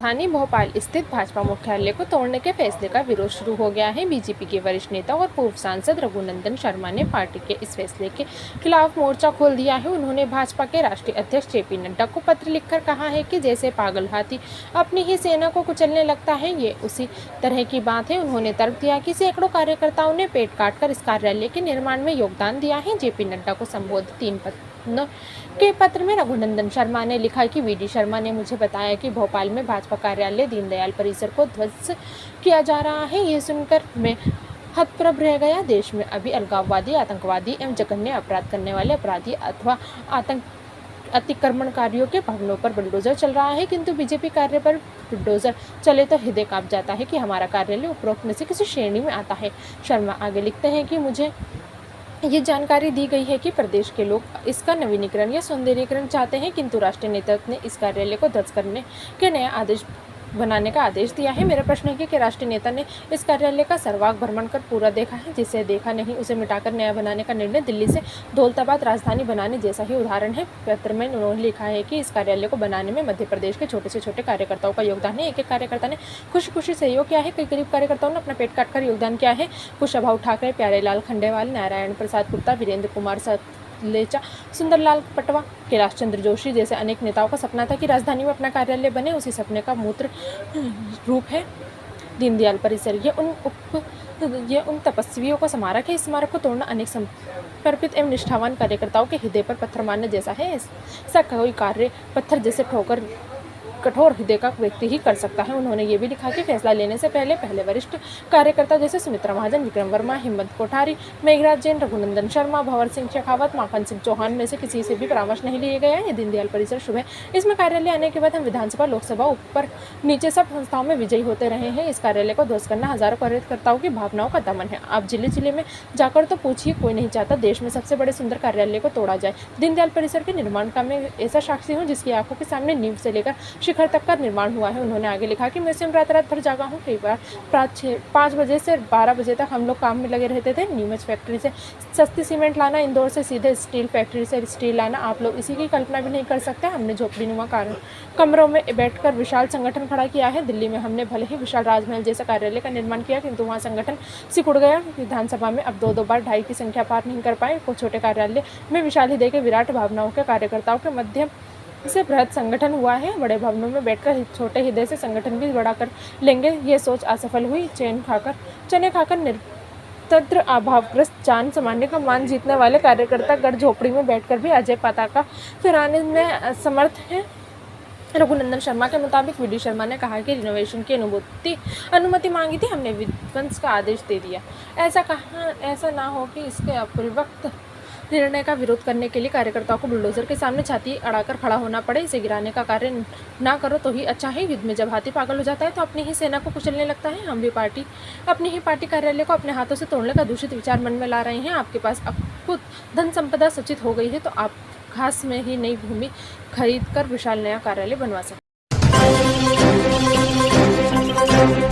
राजधानी भोपाल स्थित भाजपा मुख्यालय को तोड़ने के फैसले का विरोध शुरू हो गया है। बीजेपी के वरिष्ठ नेता और पूर्व सांसद रघुनंदन शर्मा ने पार्टी के इस फैसले के खिलाफ मोर्चा खोल दिया है। उन्होंने भाजपा के राष्ट्रीय अध्यक्ष जेपी नड्डा को पत्र लिखकर कहा है कि जैसे पागल हाथी अपनी ही सेना को कुचलने लगता है, ये उसी तरह की बात है। उन्होंने तर्क दिया कि सैकड़ों कार्यकर्ताओं ने पेट काटकर इस कार्यालय के निर्माण में योगदान दिया है। जेपी नड्डा को संबोधित 3 के पत्र में रघुनंदन शर्मा ने लिखा कि वीडी शर्मा ने मुझे बताया कि भोपाल में भाजपा कार्यालय दीनदयाल परिसर को ध्वस्त किया जा रहा है। ये सुनकर मैं हतप्रभ रह गया। देश में अभी अलगाववादी, आतंकवादी एवं जघन्य अपराध करने वाले अपराधी अथवा अतिक्रमणकारियों के भवनों पर बुलडोजर चल रहा है, किंतु बीजेपी कार्य पर बुलडोजर चले तो हृदय कांप जाता है कि हमारा कार्यालय उपरोक्त में से किसी श्रेणी में आता है। शर्मा आगे लिखते हैं कि मुझे ये जानकारी दी गई है कि प्रदेश के लोग इसका नवीनीकरण या सौंदर्यीकरण चाहते हैं, किंतु राष्ट्रीय नेतृत्व ने इस कार्यालय को ध्वस्त करने के नया आदेश बनाने का आदेश दिया है। मेरा प्रश्न है कि राष्ट्रीय नेता ने इस कार्यालय का सर्वांग भ्रमण कर पूरा देखा है? जिसे देखा नहीं उसे मिटाकर नया बनाने का निर्णय दिल्ली से दौलताबाद राजधानी बनाने जैसा ही उदाहरण है। पत्र में उन्होंने लिखा है कि इस कार्यालय को बनाने में मध्य प्रदेश के छोटे से छोटे कार्यकर्ताओं का योगदान है। एक एक कार्यकर्ता ने खुशी खुशी सहयोग किया है। कई गरीब कार्यकर्ताओं ने अपना पेट काटकर योगदान किया है। कुशाभाऊ ठाकरे, प्यारेलाल खंडेवाल, नारायण प्रसाद गुप्ता, वीरेंद्र कुमार लेचा, सुंदरलाल पटवा, कैलाश चंद्र जोशी जैसे अनेक नेताओं का सपना था कि राजधानी में अपना कार्यालय बने। उसी सपने का मूर्त रूप है दीनदयाल परिसर। ये उन तपस्वियों का स्मारक है। इस स्मारक को तोड़ना अनेक समर्पित एवं निष्ठावान कार्यकर्ताओं के हृदय पर पत्थर मारने जैसा है। ऐसा कोई कार्य पत्थर जैसे कठोर हृदय का व्यक्ति ही कर सकता है। उन्होंने ये भी लिखा कि फैसला लेने से पहले वरिष्ठ कार्यकर्ता जैसे सुमित्रा महाजन, विक्रम वर्मा, हिम्मत कोठारी, मेघराज जैन, रघुनंदन शर्मा, भंवर सिंह शेखावत, माखन सिंह चौहान में से किसी से भी परामर्श नहीं लिया गया है। ये दीनदयाल परिसर शुभ है। इसमें कार्यालय आने के बाद हम विधानसभा, लोकसभा, ऊपर नीचे सब संस्थाओं में विजयी होते रहे हैं। इस कार्यालय को ध्वस्त करना हजारों कार्यकर्ताओं की भावनाओं का दमन है। आप जिले जिले में जाकर तो पूछिए, कोई नहीं चाहता देश में सबसे बड़े सुंदर कार्यालय को तोड़ा जाए। दीनदयाल परिसर के निर्माण का मैं ऐसा साक्षी हूँ जिसकी आंखों के सामने नींव से लेकर शिखर तक का निर्माण हुआ है। उन्होंने आगे लिखा कि मैं स्वयं रात भर जागा हूँ। कई बार 5 बजे से 12 बजे तक हम लोग काम में लगे रहते थे। नीमच फैक्ट्री से सस्ती सीमेंट लाना, इंदौर से सीधे स्टील फैक्ट्री से स्टील लाना, आप लोग इसी की कल्पना भी नहीं कर सकते। हमने झोपड़ीनुमा कमरों में बैठकर विशाल संगठन खड़ा किया है। दिल्ली में हमने भले ही विशाल राजमहल जैसा कार्यालय का निर्माण किया, किंतु वहाँ संगठन सिकुड़ गया। विधानसभा में अब 2-2 बार 2.5 की संख्या पार नहीं कर पाए। को छोटे कार्यालय में विशाल हृदय के विराट भावनाओं के कार्यकर्ताओं के मध्यम से बृहद संगठन हुआ है। बड़े भवनों में बैठकर छोटे हृदय से संगठन भी बड़ा कर लेंगे, ये सोच असफल हुई। चने खाकर निरंतर अभावग्रस्त जान सामान्य का मान जीतने वाले कार्यकर्ता गढ़ झोपड़ी में बैठकर भी अजय पताका फहराने में असमर्थ है। रघुनंदन शर्मा के मुताबिक वीडी शर्मा ने कहा कि रिनोवेशन की अनुमति मांगी थी, हमने विध्वंस का आदेश दे दिया। ऐसा ना हो कि इसके अपरिवक्त निर्णय का विरोध करने के लिए कार्यकर्ताओं को बुलडोजर के सामने छाती अड़ाकर खड़ा होना पड़े। इसे गिराने का कार्य ना करो तो ही अच्छा है। युद्ध में जब हाथी पागल हो जाता है तो अपनी ही सेना को कुचलने लगता है। हम भी अपनी ही पार्टी कार्यालय को अपने हाथों से तोड़ने का दूषित विचार मन में ला रहे हैं। आपके पास अद्भुत धन संपदा सचित हो गई है तो आप घास में ही नई भूमि खरीद कर विशाल नया कार्यालय बनवा सकते हैं।